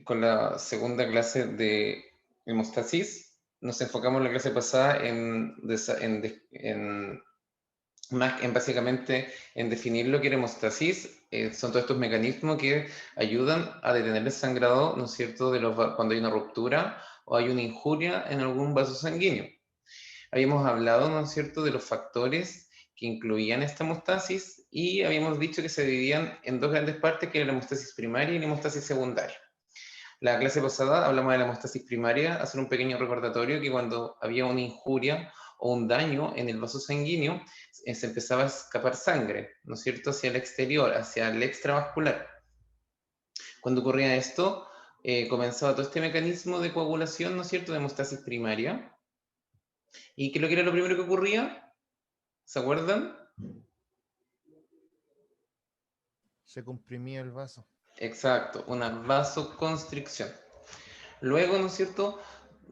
con la segunda clase de hemostasis. Nos enfocamos en la clase pasada en básicamente en definir lo que era hemostasis. Son todos estos mecanismos que ayudan a detener el sangrado, ¿no es cierto?, cuando hay una ruptura o hay una injuria en algún vaso sanguíneo. Habíamos hablado, ¿no es cierto?, de los factores que incluían esta hemostasis y habíamos dicho que se dividían en dos grandes partes, que era la hemostasis primaria y la hemostasis secundaria. La clase pasada hablamos de la hemostasis primaria, hacer un pequeño recordatorio que cuando había una injuria o un daño en el vaso sanguíneo, se empezaba a escapar sangre, ¿no es cierto?, hacia el exterior, hacia el extravascular. Cuando ocurría esto, comenzaba todo este mecanismo de coagulación, ¿no es cierto?, de hemostasis primaria. ¿Y qué es lo que era lo primero que ocurría? ¿Se acuerdan? Se comprimía el vaso. Exacto, una vasoconstricción. Luego, ¿no es cierto?,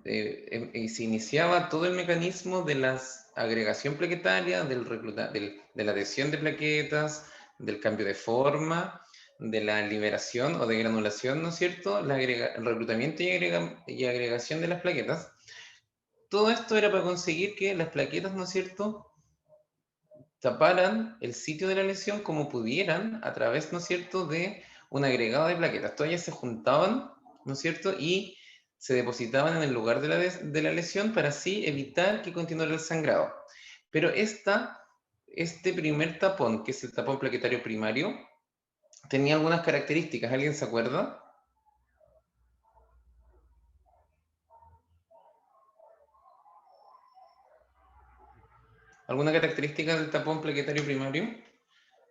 se iniciaba todo el mecanismo de la agregación plaquetaria, de la adhesión de plaquetas, del cambio de forma, de la liberación o de granulación, ¿no es cierto?, el reclutamiento y agregación de las plaquetas. Todo esto era para conseguir que las plaquetas, ¿no es cierto?, taparan el sitio de la lesión como pudieran a través, ¿no es cierto?, de un agregado de plaquetas. Todas ellas se juntaban, ¿no es cierto?, y se depositaban en el lugar de la lesión para así evitar que continuara el sangrado. Pero este primer tapón, que es el tapón plaquetario primario, tenía algunas características. ¿Alguien se acuerda? ¿Alguna característica del tapón plaquetario primario?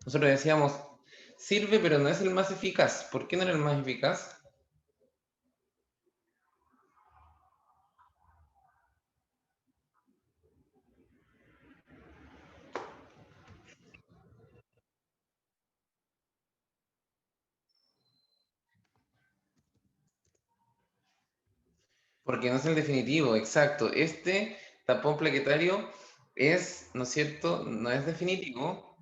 Nosotros decíamos, sirve, pero no es el más eficaz. ¿Por qué no era el más eficaz? Porque no es el definitivo, exacto. Este tapón plaquetario es, ¿no es cierto?, no es definitivo,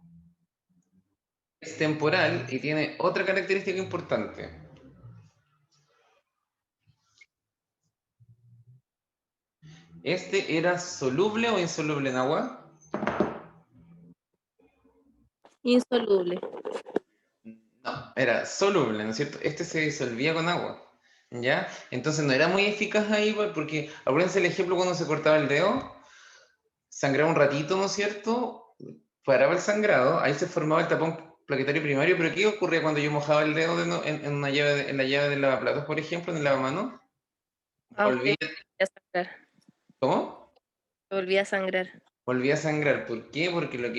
es temporal y tiene otra característica importante. ¿Este era soluble o insoluble en agua? Insoluble. No, era soluble, ¿no es cierto? Este se disolvía con agua, ¿ya? Entonces no era muy eficaz ahí, porque acuérdense el ejemplo cuando se cortaba el dedo, sangraba un ratito, ¿no es cierto?, paraba el sangrado, ahí se formaba el tapón plaquetario primario, pero ¿qué ocurría cuando yo mojaba el dedo en la llave del lavaplatos, por ejemplo, en el lavamanos? Aunque Volvía, volvía a sangrar. ¿cómo? Volvía a sangrar. Volvía a sangrar. ¿Por qué? Porque lo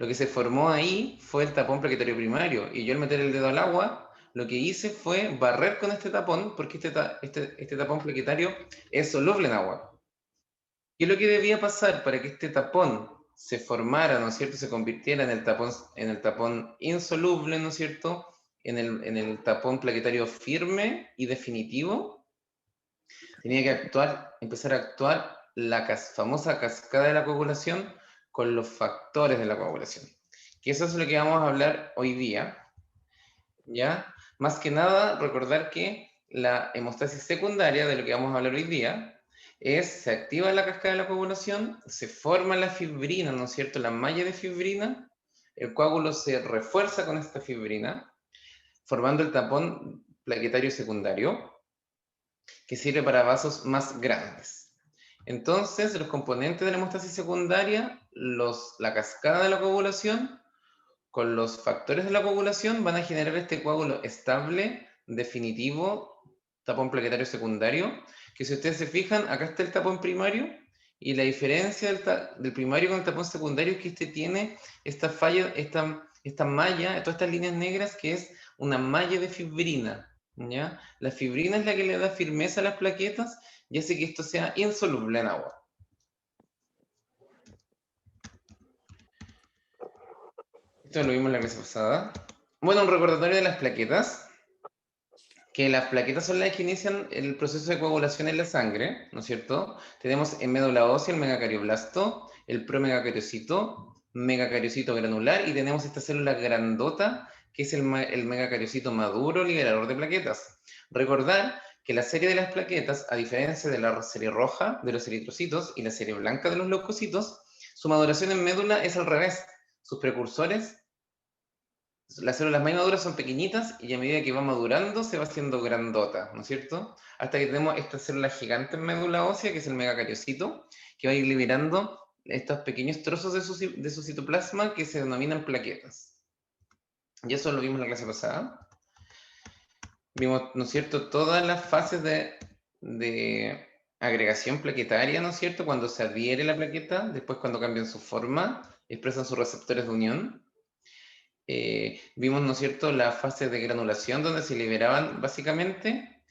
que se formó ahí fue el tapón plaquetario primario, y yo al meter el dedo al agua, lo que hice fue barrer con este tapón, porque este tapón plaquetario es soluble en agua. ¿Qué es lo que debía pasar para que este tapón se formara, ¿no es cierto?, se convirtiera en el tapón insoluble, ¿no es cierto?, en el tapón plaquetario firme y definitivo? Tenía que empezar a actuar la famosa cascada de la coagulación con los factores de la coagulación. Que eso es lo que vamos a hablar hoy día, ¿ya? Más que nada, recordar que la hemostasis secundaria, de lo que vamos a hablar hoy día, se activa la cascada de la coagulación, se forma la fibrina, ¿no es cierto?, la malla de fibrina, el coágulo se refuerza con esta fibrina, formando el tapón plaquetario secundario, que sirve para vasos más grandes. Entonces, los componentes de la hemostasis secundaria, la cascada de la coagulación, con los factores de la coagulación, van a generar este coágulo estable, definitivo, tapón plaquetario secundario, que si ustedes se fijan, acá está el tapón primario, y la diferencia del primario con el tapón secundario es que este tiene esta falla, esta malla, todas estas líneas negras, que es una malla de fibrina, ¿ya? La fibrina es la que le da firmeza a las plaquetas y hace que esto sea insoluble en agua. Esto lo vimos en la clase pasada. Bueno, un recordatorio de las plaquetas, que las plaquetas son las que inician el proceso de coagulación en la sangre, ¿no es cierto? Tenemos en médula ósea el megacardioblasto, el promegacariocito, megacariocito granular, y tenemos esta célula grandota que es el megacariocito maduro liberador de plaquetas. Recordar que la serie de las plaquetas, a diferencia de la serie roja de los eritrocitos y la serie blanca de los leucocitos, su maduración en médula es al revés. Sus precursores, las células más maduras son pequeñitas y a medida que va madurando se va haciendo grandota, ¿no es cierto? Hasta que tenemos esta célula gigante en médula ósea, que es el megacariocito, que va a ir liberando estos pequeños trozos de su citoplasma que se denominan plaquetas. Y eso lo vimos en la clase pasada. Vimos, ¿no es cierto?, todas las fases de agregación plaquetaria, ¿no es cierto?, cuando se adhiere la plaqueta, después cuando cambian su forma, expresan sus receptores de unión. Vimos, ¿no es cierto?, la fase de granulación, donde se liberaban básicamente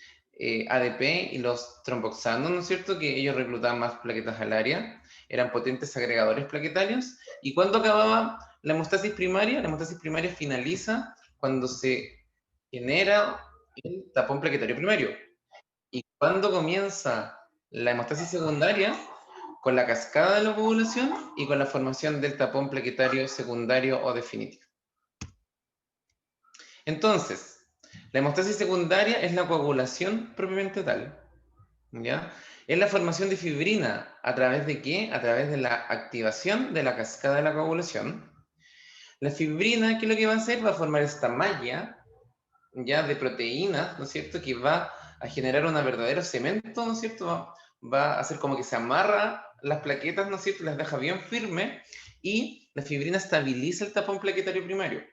ADP y los tromboxanos, ¿no es cierto?, que ellos reclutaban más plaquetas al área, eran potentes agregadores plaquetarios. ¿Y cuando acababa la hemostasis primaria finaliza cuando se genera el tapón plaquetario primario. ¿Y cuando comienza la hemostasis secundaria? Con la cascada de la coagulación y con la formación del tapón plaquetario secundario o definitivo. Entonces, la hemostasis secundaria es la coagulación propiamente tal, ¿ya? Es la formación de fibrina. ¿A través de qué? A través de la activación de la cascada de la coagulación. La fibrina, ¿qué es lo que va a hacer? Va a formar esta malla, ya, de proteínas, ¿no es cierto?, que va a generar un verdadero cemento, ¿no es cierto? Va a hacer como que se amarra las plaquetas, ¿no es cierto?, las deja bien firmes, y la fibrina estabiliza el tapón plaquetario primario.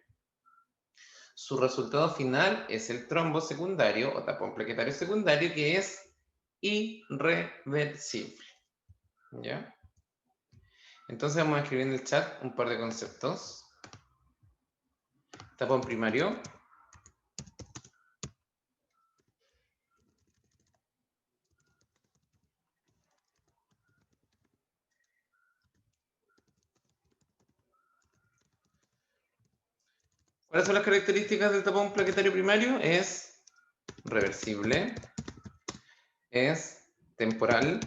Su resultado final es el trombo secundario o tapón plaquetario secundario, que es irreversible. ¿Ya? Entonces vamos a escribir en el chat un par de conceptos. Tapón primario. ¿Cuáles son las características del tapón plaquetario primario? Es reversible, es temporal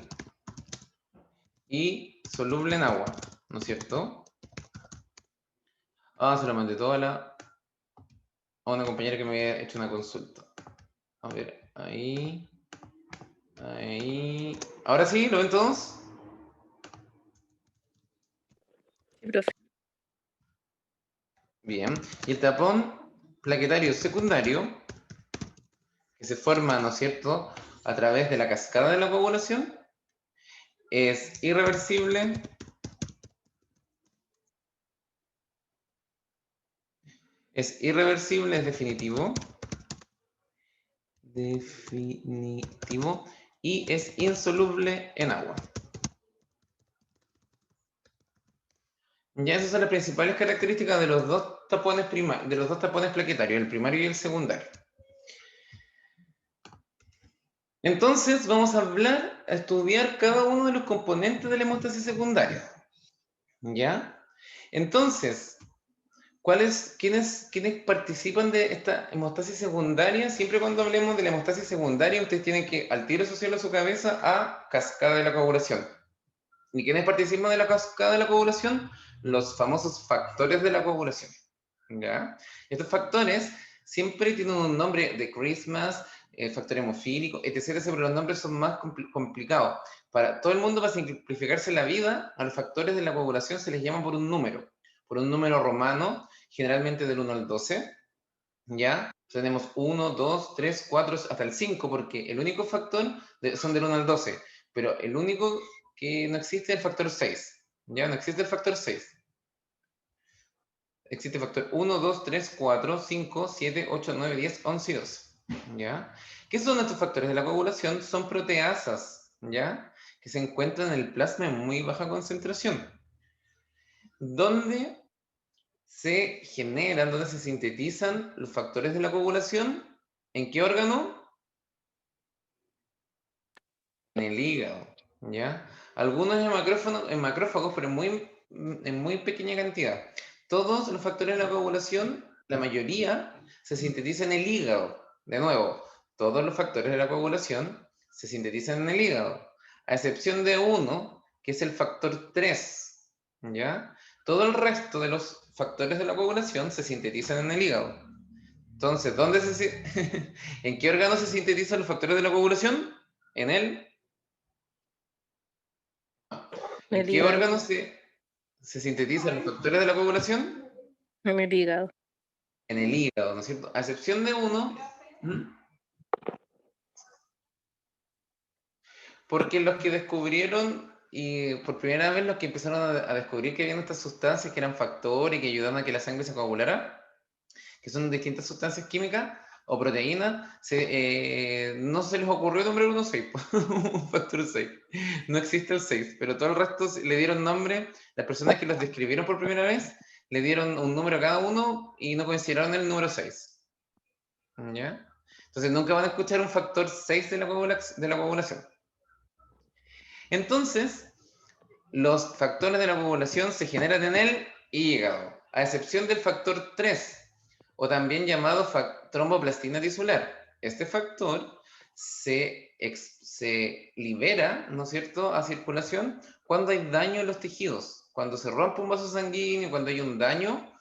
y soluble en agua, ¿no es cierto? Se lo mandé toda a una compañera que me había hecho una consulta. A ver, ahí. ¿Ahora sí? ¿Lo ven todos? Sí, profe. Bien. Y el tapón plaquetario secundario, que se forma, ¿no es cierto?, a través de la cascada de la coagulación, es irreversible, es definitivo, y es insoluble en agua. Ya esas son las principales características de los dos tapones plaquetarios, el primario y el secundario. Entonces vamos a estudiar cada uno de los componentes de la hemostasis secundaria. ¿Ya? Entonces, ¿quiénes participan de esta hemostasis secundaria? Siempre cuando hablemos de la hemostasis secundaria, ustedes tienen que al tiro asociarlo a su cabeza a cascada de la coagulación. ¿Y quiénes participan de la cascada de la coagulación? Los famosos factores de la coagulación. ¿Ya? Estos factores siempre tienen un nombre de Christmas, factor hemofílico, etc., pero los nombres son más complicados. Para todo el mundo, para simplificarse la vida, a los factores de la coagulación se les llama por un número romano, generalmente del 1 al 12, ¿ya? Tenemos 1, 2, 3, 4, hasta el 5, porque el único factor son del 1 al 12, pero el único que no existe es el factor 6, ¿ya? No existe el factor 6. Existe el factor 1, 2, 3, 4, 5, 7, 8, 9, 10, 11 y 12, ¿ya? ¿Qué son estos factores de la coagulación? Son proteasas, ¿ya? Que se encuentran en el plasma en muy baja concentración, donde se generan, donde se sintetizan los factores de la coagulación. ¿En qué órgano? En el hígado, ¿ya? Algunos en macrófagos, pero en muy pequeña cantidad. Todos los factores de la coagulación, la mayoría, se sintetizan en el hígado. De nuevo, todos los factores de la coagulación se sintetizan en el hígado, a excepción de uno, que es el factor 3, ¿ya? Todo el resto de los factores de la coagulación se sintetizan en el hígado. Entonces, ¿en qué órgano se sintetizan los factores de la coagulación? En el... ¿En El qué hígado. órgano se sintetizan los factores de la coagulación? En el hígado. En el hígado, ¿no es cierto? A excepción de uno, porque los que descubrieron, y por primera vez los que empezaron a descubrir que había estas sustancias que eran factores y que ayudaban a que la sangre se coagulara, que son distintas sustancias químicas o proteínas, no se les ocurrió nombrar uno 6, un factor 6. No existe el 6, pero todo el resto le dieron nombre, las personas que los describieron por primera vez, le dieron un número a cada uno y no consideraron el número 6. ¿Ya? Entonces nunca van a escuchar un factor 6 de la coagulación. Entonces, los factores de la coagulación se generan en el hígado, a excepción del factor 3, o también llamado tromboplastina tisular. Este factor se libera, ¿no es cierto?, a circulación cuando hay daño en los tejidos. Cuando se rompe un vaso sanguíneo, cuando hay un daño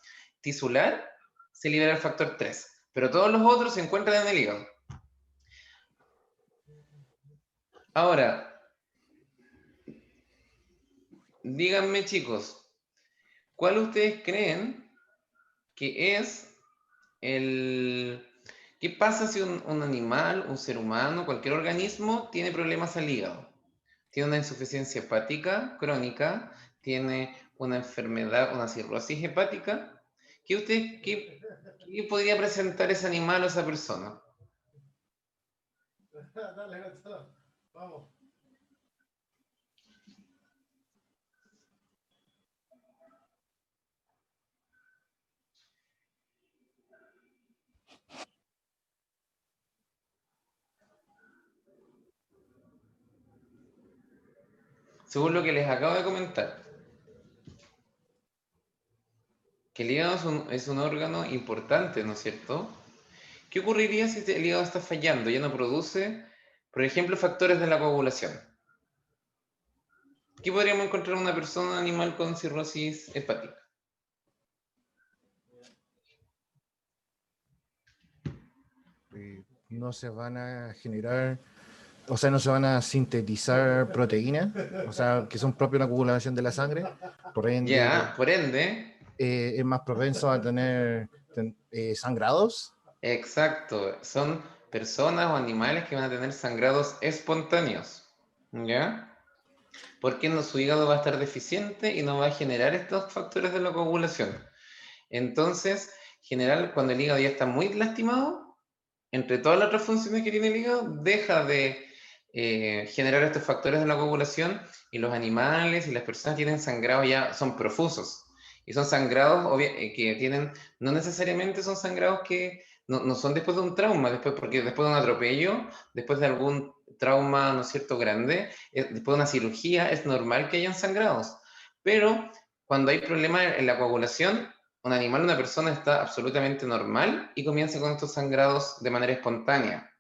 tisular, se libera el factor 3. Pero todos los otros se encuentran en el hígado. Ahora, díganme, chicos, ¿cuál ustedes creen que es el... ¿Qué pasa si un animal, un ser humano, cualquier organismo tiene problemas al hígado? Tiene una insuficiencia hepática crónica, tiene una enfermedad, una cirrosis hepática. ¿Qué podría presentar ese animal o esa persona? Dale, vamos. Según lo que les acabo de comentar, que el hígado es un órgano importante, ¿no es cierto? ¿Qué ocurriría si el hígado está fallando? Ya no produce, por ejemplo, factores de la coagulación. ¿Qué podríamos encontrar en una persona, un animal con cirrosis hepática? No se van a generar, o sea, no se van a sintetizar proteínas, o sea, que son propias de la coagulación de la sangre. Por ende, Por ende, es más propenso a tener sangrados. exacto, son personas o animales que van a tener sangrados espontáneos, ¿ya? Porque su hígado va a estar deficiente y no va a generar estos factores de la coagulación. Entonces, cuando el hígado ya está muy lastimado, entre todas las otras funciones que tiene el hígado, deja de generar estos factores de la coagulación y los animales y las personas tienen sangrados ya, son profusos. Y son sangrados que tienen, no necesariamente son sangrados que no son después de un trauma, porque después de un atropello, después de algún trauma, ¿no es cierto?, grande, después de una cirugía, es normal que hayan sangrados. Pero cuando hay problemas en la coagulación, un animal, una persona está absolutamente normal y comienza con estos sangrados de manera espontánea.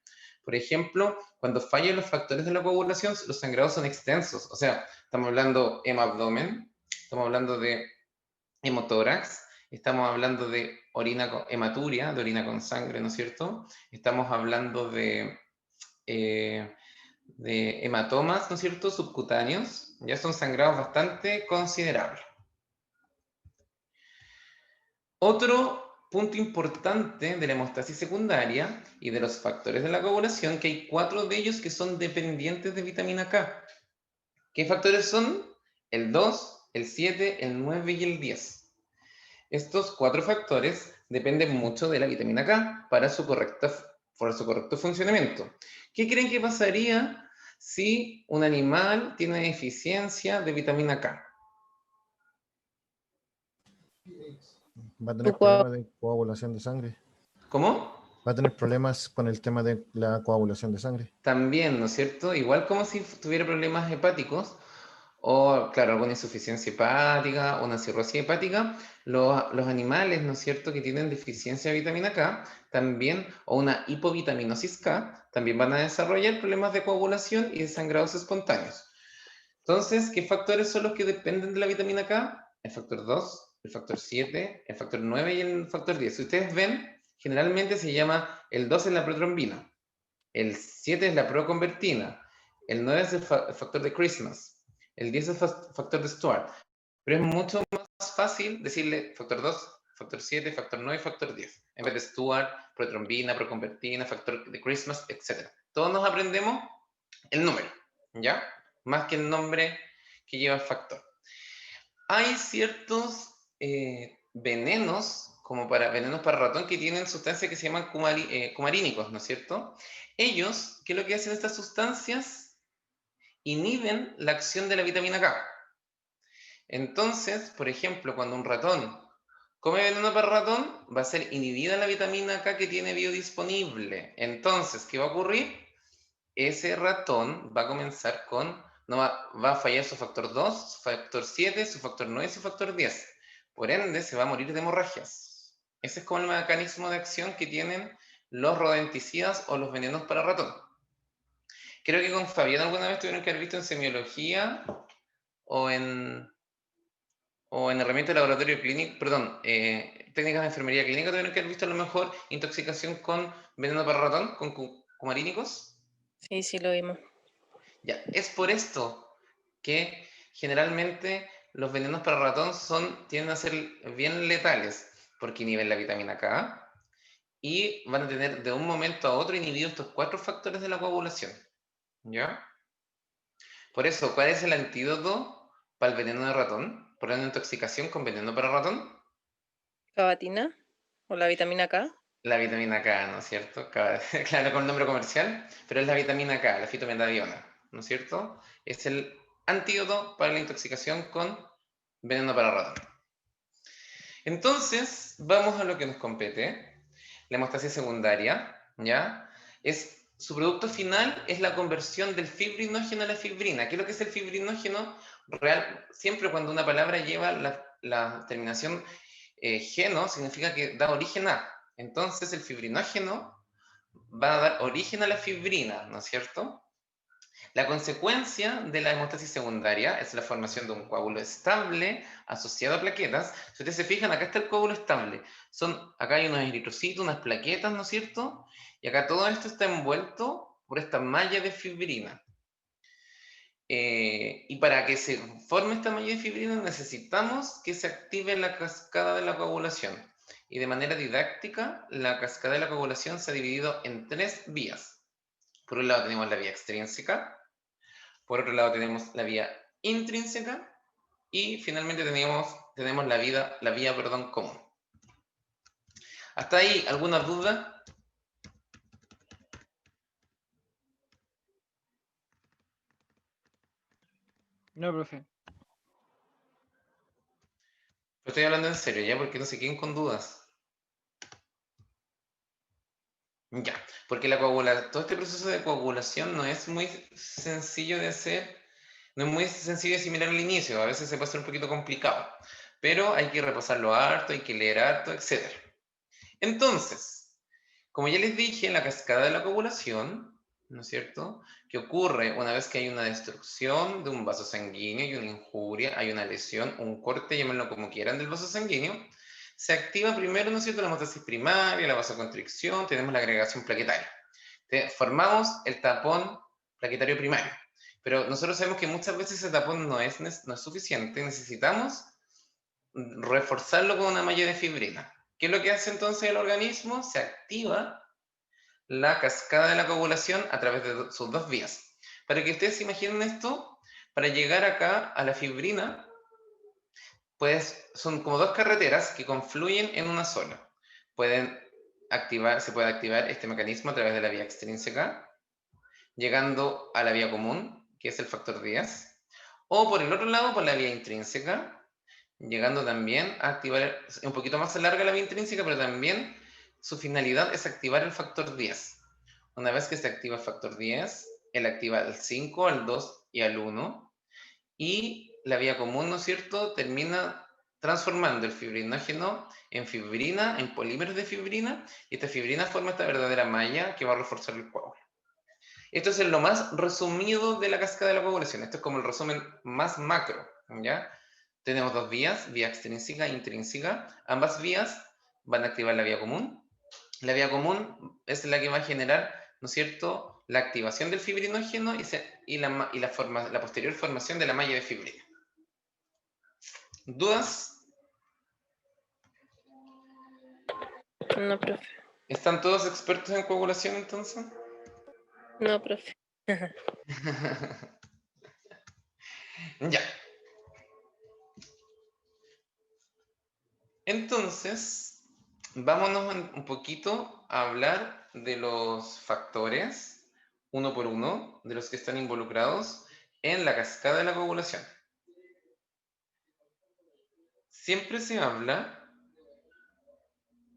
Por ejemplo, cuando fallan los factores de la coagulación, los sangrados son extensos. O sea, estamos hablando hemabdomen, estamos hablando de hemotórax, estamos hablando de hematuria, de orina con sangre, ¿no es cierto? Estamos hablando de hematomas, ¿no es cierto?, subcutáneos. Ya son sangrados bastante considerables. Otro punto importante de la hemostasis secundaria y de los factores de la coagulación, que hay 4 de ellos que son dependientes de vitamina K. ¿Qué factores son? El 2, el 7, el 9 y el 10. Estos 4 factores dependen mucho de la vitamina K para su correcto funcionamiento. ¿Qué creen que pasaría si un animal tiene deficiencia de vitamina K? Va a tener problemas de coagulación de sangre. ¿Cómo? Va a tener problemas con el tema de la coagulación de sangre. También, ¿no es cierto? Igual como si tuviera problemas hepáticos, o claro, alguna insuficiencia hepática, o una cirrosis hepática, los animales, ¿no es cierto?, que tienen deficiencia de vitamina K, también, o una hipovitaminosis K, también van a desarrollar problemas de coagulación y de sangrados espontáneos. Entonces, ¿qué factores son los que dependen de la vitamina K? El factor 2, el factor 7, el factor 9 y el factor 10. Si ustedes ven, generalmente se llama, el 2 es la protrombina, el 7 es la proconvertina, el 9 es el factor de Christmas, el 10 es el factor de Stuart. Pero es mucho más fácil decirle factor 2, factor 7, factor 9 y factor 10. En vez de Stuart, protrombina, proconvertina, factor de Christmas, etc. Todos nos aprendemos el número, ¿ya? Más que el nombre que lleva el factor. Hay ciertos venenos, como venenos para ratón, que tienen sustancias que se llaman cumarínicos, ¿no es cierto? Ellos, ¿qué es lo que hacen estas sustancias? Inhiben la acción de la vitamina K. Entonces, por ejemplo, cuando un ratón come veneno para ratón, va a ser inhibida la vitamina K que tiene biodisponible. Entonces, ¿qué va a ocurrir? Ese ratón va a comenzar con, no va a fallar su factor 2, su factor 7, su factor 9 y su factor 10. Por ende, se va a morir de hemorragias. Ese es como el mecanismo de acción que tienen los rodenticidas o los venenos para ratón. Creo que con Fabián alguna vez tuvieron que haber visto en semiología o en herramientas de laboratorio clínico, perdón, técnicas de enfermería clínica, tuvieron que haber visto a lo mejor intoxicación con veneno para ratón, con cumarínicos. Sí, sí, lo vimos. Ya, es por esto que generalmente los venenos para ratón tienden a ser bien letales, porque inhiben la vitamina K y van a tener de un momento a otro inhibidos estos 4 factores de la coagulación. ¿Ya? Por eso, ¿cuál es el antídoto para el veneno de ratón? ¿Por una intoxicación con veneno para ratón? Cavatina o la vitamina K. La vitamina K, ¿no es cierto? Claro, con nombre comercial, pero es la vitamina K, la fitometadiona, ¿no es cierto? Es el antídoto para la intoxicación con veneno para ratón. Entonces, vamos a lo que nos compete. La hemostasis secundaria, ¿ya? Su producto final es la conversión del fibrinógeno a la fibrina. ¿Qué es lo que es el fibrinógeno? Siempre cuando una palabra lleva la terminación geno, significa que da origen a. Entonces, el fibrinógeno va a dar origen a la fibrina, ¿no es cierto? La consecuencia de la hemostasis secundaria es la formación de un coágulo estable asociado a plaquetas. Si ustedes se fijan, acá está el coágulo estable. Acá hay unos eritrocitos, unas plaquetas, ¿no es cierto? Y acá todo esto está envuelto por esta malla de fibrina. Y para que se forme esta malla de fibrina necesitamos que se active la cascada de la coagulación. Y de manera didáctica, la cascada de la coagulación se ha dividido en 3 vías. Por un lado tenemos la vía extrínseca, por otro lado tenemos la vía intrínseca y finalmente tenemos la vía común. ¿Hasta ahí alguna duda? No, profe. Estoy hablando en serio, ¿ya? Porque no se queden con dudas. Ya, porque todo este proceso de coagulación no es muy sencillo de hacer, no es muy sencillo de asimilar al inicio, a veces se puede hacer un poquito complicado, pero hay que repasarlo harto, hay que leer harto, etc. Entonces, como ya les dije, la cascada de la coagulación, ¿no es cierto?, que ocurre una vez que hay una destrucción de un vaso sanguíneo y una injuria, hay una lesión, un corte, llámenlo como quieran, del vaso sanguíneo, se activa primero, ¿no es cierto?, la hemostasis primaria, la vasoconstricción, tenemos la agregación plaquetaria. Formamos el tapón plaquetario primario, pero nosotros sabemos que muchas veces ese tapón no es suficiente, necesitamos reforzarlo con una malla de fibrina. ¿Qué es lo que hace entonces el organismo? Se activa la cascada de la coagulación a través de sus 2 vías. Para que ustedes se imaginen esto, para llegar acá a la fibrina, pues son como 2 carreteras que confluyen en una sola. Se puede activar este mecanismo a través de la vía extrínseca, llegando a la vía común, que es el factor 10, o por el otro lado, por la vía intrínseca, llegando también a activar, un poquito más larga la vía intrínseca, pero también su finalidad es activar el factor 10. Una vez que se activa el factor 10, él activa al 5, al 2 y al 1, y la vía común, ¿no es cierto?, termina transformando el fibrinógeno en fibrina, en polímeros de fibrina, y esta fibrina forma esta verdadera malla que va a reforzar el coágulo. Esto es lo más resumido de la cascada de la coagulación. Esto es como el resumen más macro, ¿ya? Tenemos 2 vías, vía extrínseca e intrínseca. Ambas vías van a activar la vía común La vía común es la que va a generar, ¿no es cierto?, la activación del fibrinógeno y la posterior formación de la malla de fibrina. ¿Dudas? No, profe. ¿Están todos expertos en coagulación entonces? No, profe. Ya. Entonces, vámonos un poquito a hablar de los factores, uno por uno, de los que están involucrados en la cascada de la coagulación. Siempre se habla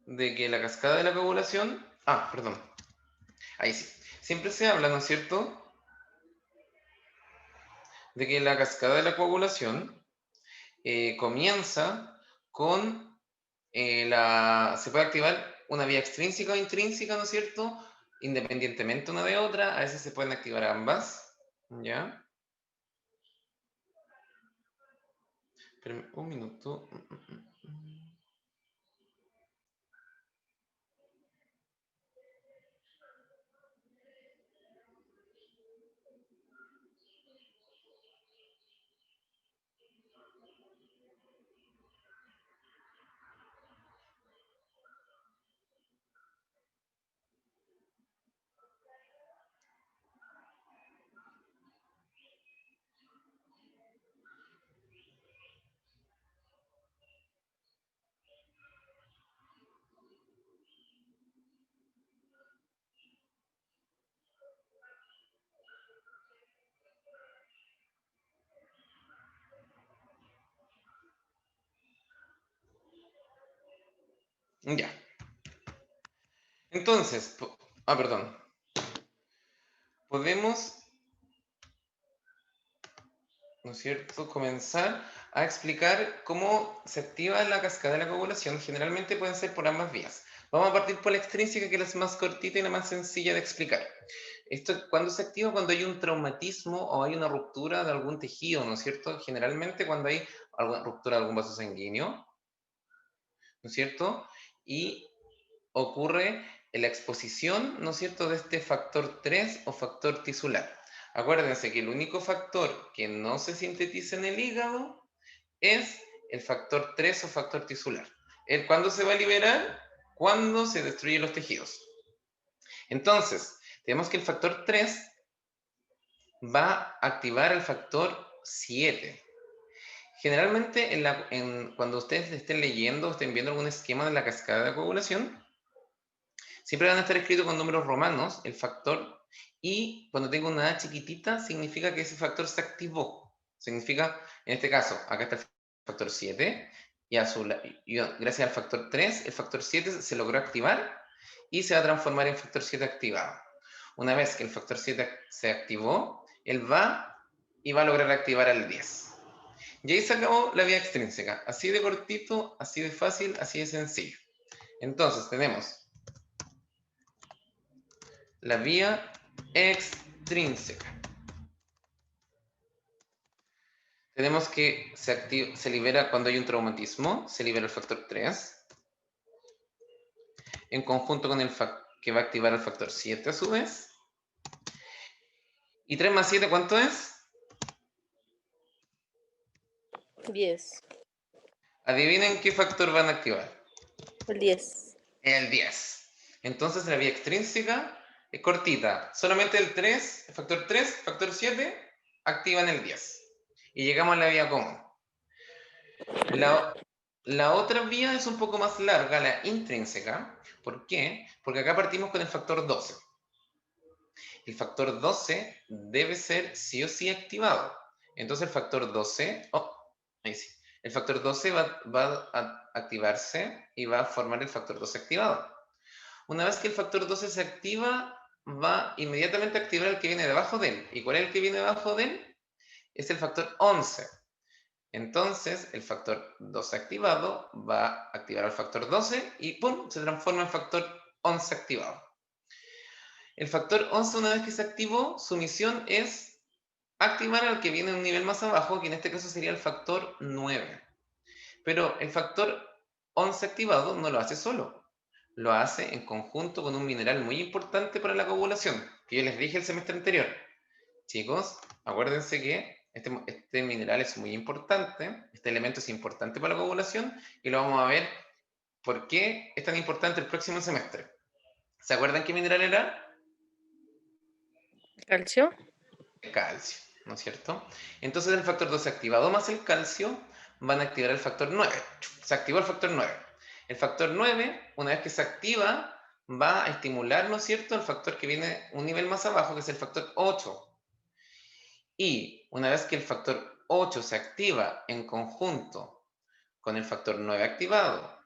de que la cascada de la coagulación... Ah, perdón. Ahí sí. Siempre se habla, ¿no es cierto?, de que la cascada de la coagulación comienza con se puede activar una vía extrínseca o intrínseca, ¿no es cierto?, independientemente una de otra. A veces se pueden activar ambas, ¿ya? Espérenme un minuto. Ya. Entonces, perdón. Podemos, ¿no es cierto?, comenzar a explicar cómo se activa la cascada de la coagulación. Generalmente pueden ser por ambas vías. Vamos a partir por la extrínseca, que es la más cortita y la más sencilla de explicar. Esto, ¿cuándo se activa? Cuando hay un traumatismo o hay una ruptura de algún tejido, ¿no es cierto? Generalmente cuando hay alguna ruptura de algún vaso sanguíneo, ¿no es cierto? Y ocurre en la exposición, ¿no es cierto?, de este factor 3 o factor tisular. Acuérdense que el único factor que no se sintetiza en el hígado es el factor 3 o factor tisular. ¿Cuándo se va a liberar? Cuando se destruyen los tejidos. Entonces, tenemos que el factor 3 va a activar el factor 7. Generalmente, cuando ustedes estén leyendo o estén viendo algún esquema de la cascada de coagulación, siempre van a estar escritos con números romanos el factor, y cuando tengo una A chiquitita significa que ese factor se activó. Significa, en este caso, acá está el factor 7, y gracias al factor 3, el factor 7 se logró activar y se va a transformar en factor 7 activado. Una vez que el factor 7 se activó, él va y va a lograr activar al 10. Y ahí se acabó la vía extrínseca. Así de cortito, así de fácil, así de sencillo. Entonces tenemos la vía extrínseca. Tenemos que se libera cuando hay un traumatismo, se libera el factor 3, en conjunto con el que va a activar el factor 7 a su vez. ¿Y 3 más 7 cuánto es? 10. Adivinen qué factor van a activar. El 10. El 10. Entonces la vía extrínseca es cortita. Solamente el 3, el factor 3, factor 7, activan el 10. Y llegamos a la vía común. La otra vía es un poco más larga, la intrínseca. ¿Por qué? Porque acá partimos con el factor 12. El factor 12 debe ser sí o sí activado. Entonces el factor 12, ahí sí. El factor 12 va a activarse y va a formar el factor 12 activado. Una vez que el factor 12 se activa, va inmediatamente a activar el que viene debajo de él. ¿Y cuál es el que viene debajo de él? Es el factor 11. Entonces, el factor 12 activado va a activar al factor 12 y ¡pum!, se transforma en factor 11 activado. El factor 11, una vez que se activó, su misión es activar al que viene a un nivel más abajo, que en este caso sería el factor 9. Pero el factor 11 activado no lo hace solo, lo hace en conjunto con un mineral muy importante para la coagulación, que yo les dije el semestre anterior. Chicos, acuérdense que este mineral es muy importante, este elemento es importante para la coagulación, y lo vamos a ver por qué es tan importante el próximo semestre. ¿Se acuerdan qué mineral era? Calcio. El calcio, ¿no es cierto? Entonces el factor 12 activado más el calcio van a activar el factor 9. Se activó el factor 9. El factor 9, una vez que se activa, va a estimular, ¿no es cierto?, el factor que viene un nivel más abajo, que es el factor 8. Y una vez que el factor 8 se activa en conjunto con el factor 9 activado,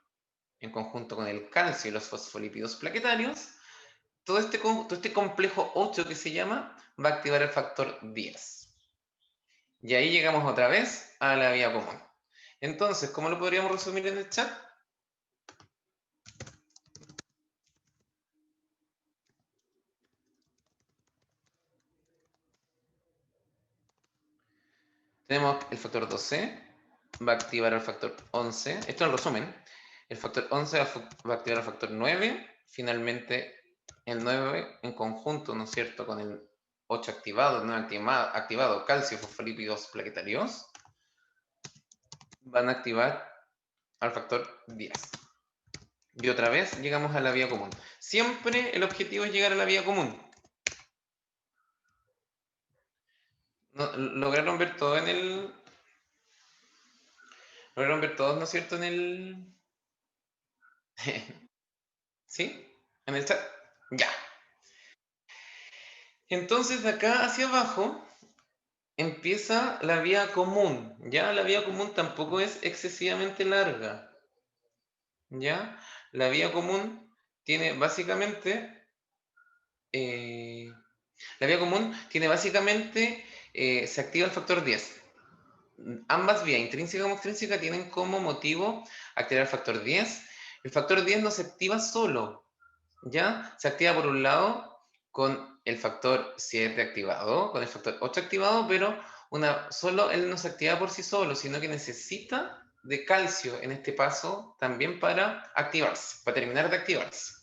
en conjunto con el calcio y los fosfolípidos plaquetarios, todo este complejo 8 que se llama va a activar el factor 10. Y ahí llegamos otra vez a la vía común. Entonces, ¿cómo lo podríamos resumir en el chat? Tenemos el factor 12, va a activar el factor 11. Esto es el resumen. El factor 11 va a activar el factor 9. Finalmente, el 9 en conjunto, ¿no es cierto?, con el 8 activado, el 9 activado, calcio, fosfolípidos plaquetarios, van a activar al factor 10. Y otra vez llegamos a la vía común. Siempre el objetivo es llegar a la vía común. Lograron ver todo en el... Lograron ver todos, ¿no es cierto?, en el... ¿Sí? En el chat. Ya. Entonces, de acá hacia abajo empieza la vía común. Ya la vía común tampoco es excesivamente larga. ¿Ya? La vía común tiene básicamente... la vía común tiene básicamente... se activa el factor 10. Ambas vías, intrínseca como extrínseca, tienen como motivo activar el factor 10. El factor 10 no se activa solo, ¿ya? Se activa por un lado con el factor 7 activado, con el factor 8 activado, pero solo él no se activa por sí solo, sino que necesita de calcio en este paso también para activarse, para terminar de activarse.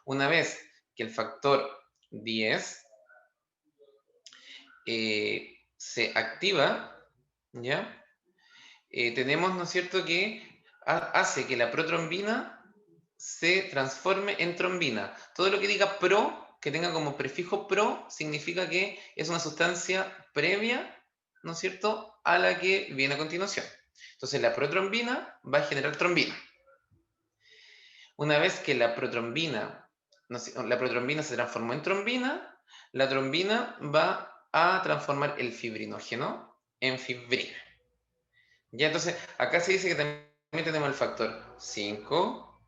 Una vez que el factor 10 se activa, ¿ya? Tenemos, ¿no es cierto?, que hace que la protrombina se transforme en trombina. Todo lo que diga pro, que tenga como prefijo pro, significa que es una sustancia previa, ¿no es cierto?, a la que viene a continuación. Entonces la protrombina va a generar trombina. Una vez que la protrombina se transformó en trombina, la trombina va a transformar el fibrinógeno en fibrina. Ya, entonces, acá se dice que también tenemos el factor 5,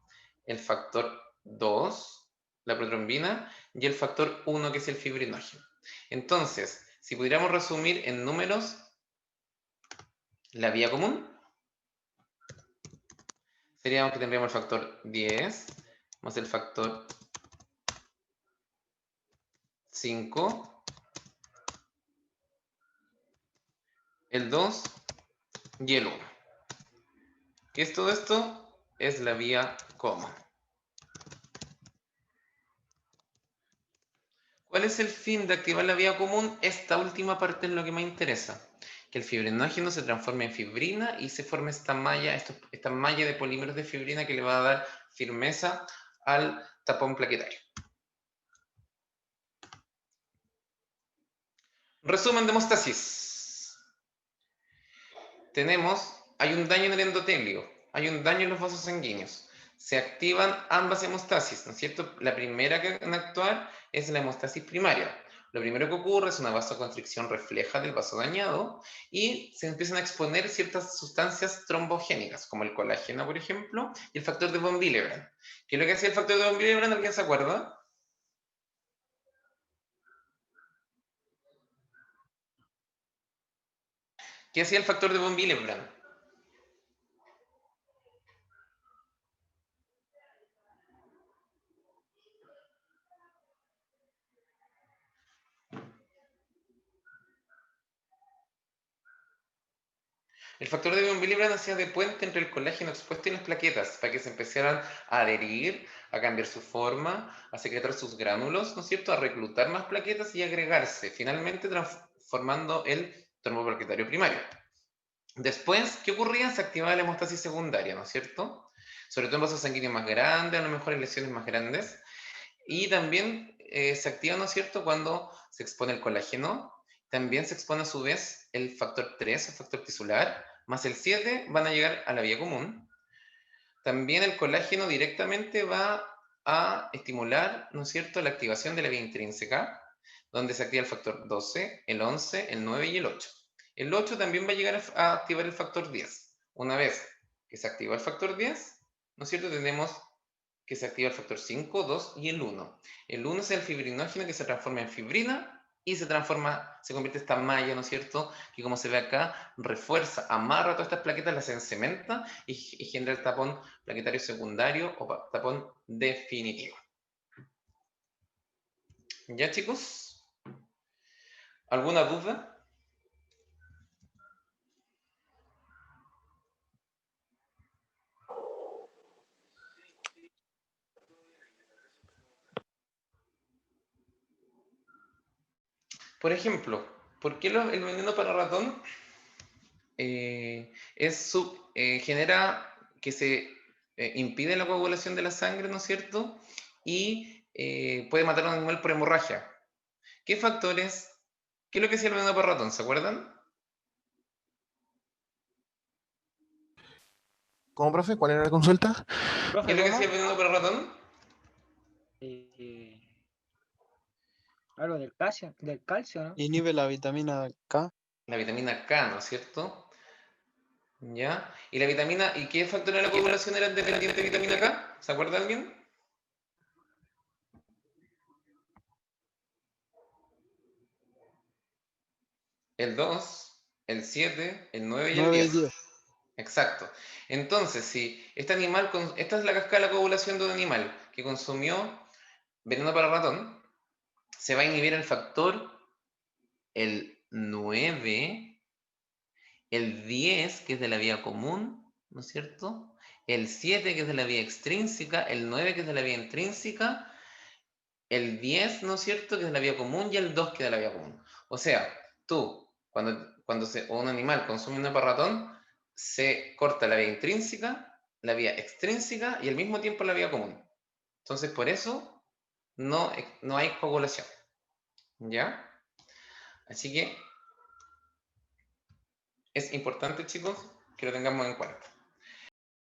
el factor 2, la protrombina, y el factor 1, que es el fibrinógeno. Entonces, si pudiéramos resumir en números la vía común, seríamos que tendríamos el factor 10 más el factor 5, el 2 y el 1. ¿Qué es todo esto? Es la vía común. ¿Cuál es el fin de activar la vía común? Esta última parte es lo que me interesa. Que el fibrinógeno se transforme en fibrina y se forme esta malla de polímeros de fibrina que le va a dar firmeza al tapón plaquetario. Resumen de hemostasis. Hay un daño en el endotelio, hay un daño en los vasos sanguíneos. Se activan ambas hemostasis, ¿no es cierto? La primera que van a actuar es la hemostasis primaria. Lo primero que ocurre es una vasoconstricción refleja del vaso dañado y se empiezan a exponer ciertas sustancias trombogénicas, como el colágeno, por ejemplo, y el factor de von Willebrand. ¿Qué es lo que hacía el factor de von Willebrand? ¿Alguien se acuerda? ¿Qué hacía el factor de von Willebrand? El factor de Von Willebrand hacía de puente entre el colágeno expuesto y las plaquetas para que se empezaran a adherir, a cambiar su forma, a secretar sus gránulos, ¿no es cierto?, a reclutar más plaquetas y agregarse, finalmente transformando el tromboplaquetario primario. Después, ¿qué ocurría? Se activaba la hemostasis secundaria, ¿no es cierto? Sobre todo en vasos sanguíneos más grandes, a lo mejor en lesiones más grandes. Y también se activa, ¿no es cierto?, cuando se expone el colágeno. También se expone a su vez el factor 3, el factor tisular, más el 7 van a llegar a la vía común. También el colágeno directamente va a estimular, ¿no es cierto?, la activación de la vía intrínseca, donde se activa el factor 12, el 11, el 9 y el 8. El 8 también va a llegar a activar el factor 10. Una vez que se activa el factor 10, ¿no es cierto?, tenemos que se activa el factor 5, 2 y el 1. El 1 es el fibrinógeno que se transforma en fibrina y se convierte en esta malla, ¿no es cierto?, que como se ve acá, refuerza, amarra todas estas plaquetas, las encementa y genera el tapón plaquetario secundario o tapón definitivo. ¿Ya, chicos? ¿Alguna duda? Por ejemplo, ¿por qué el veneno para ratón genera que se impide la coagulación de la sangre, ¿no es cierto? Y puede matar a un animal por hemorragia. ¿Qué factores? ¿Qué es lo que hacía el veneno para ratón? ¿Se acuerdan? ¿Cómo, profe? ¿Cuál era la consulta? ¿Qué es lo que hacía el veneno para ratón? Algo del calcio, ¿no? Inhibe la vitamina K. La vitamina K, ¿no es cierto? ¿Ya? ¿Y la vitamina, y qué factor de la coagulación era dependiente de vitamina K? ¿Se acuerda alguien? El 2, el 7, el 9 y el 9 y 10. 10. Exacto. Entonces, si esta es la cascada de la coagulación de un animal que consumió veneno para ratón, se va a inhibir el factor, el 9, el 10, que es de la vía común, ¿no es cierto? El 7, que es de la vía extrínseca, el 9, que es de la vía intrínseca, el 10, ¿no es cierto?, que es de la vía común, y el 2, que es de la vía común. O sea, tú, cuando un animal consume veneno para ratón, se corta la vía intrínseca, la vía extrínseca y al mismo tiempo la vía común. Entonces, por eso no hay coagulación. ¿Ya? Así que es importante, chicos, que lo tengamos en cuenta.